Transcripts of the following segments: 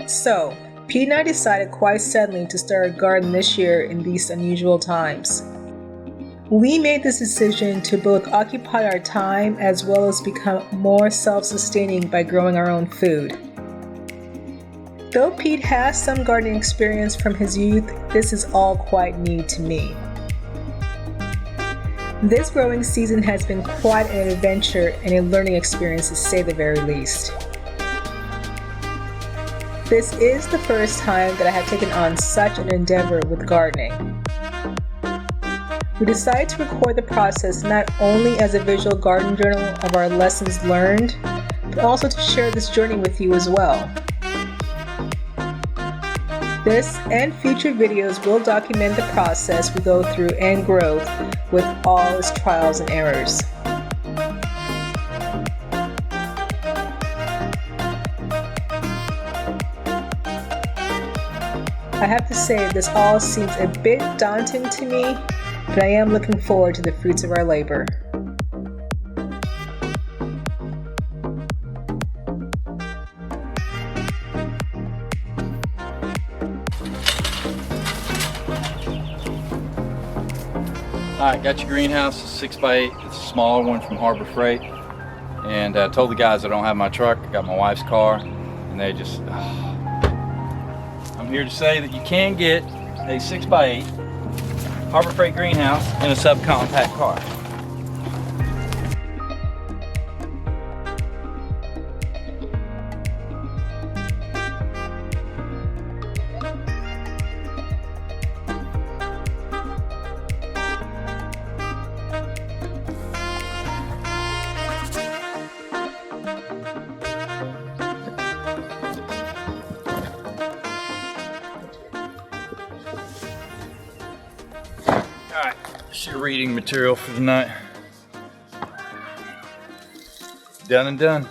So, Pete and I decided quite suddenly to start a garden this year in these unusual times. We made this decision to both occupy our time as well as become more self-sustaining by growing our own food. Though Pete has some gardening experience from his youth, this is all quite new to me. This growing season has been quite an adventure and a learning experience to say the very least. This is the first time that I have taken on such an endeavor with gardening. We decided to record the process not only as a visual garden journal of our lessons learned, but also to share this journey with you as well. This and future videos will document the process we go through and growth with all its trials and errors. I have to say this all seems a bit daunting to me, but I am looking forward to the fruits of our labor. Alright, got your greenhouse, 6x8, it's a smaller one from Harbor Freight. And I told the guys I don't have my truck, I got my wife's car, and they just... I'm here to say that you can get a 6x8 Harbor Freight greenhouse in a subcompact car. Alright, that's your reading material for the night. Done and done.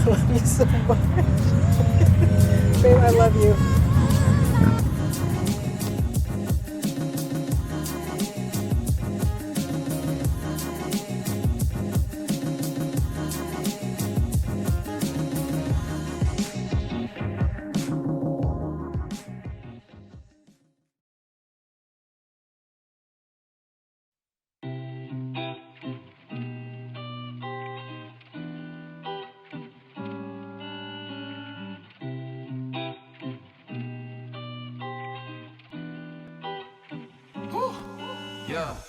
Love you so much. Babe, I love you. Yeah.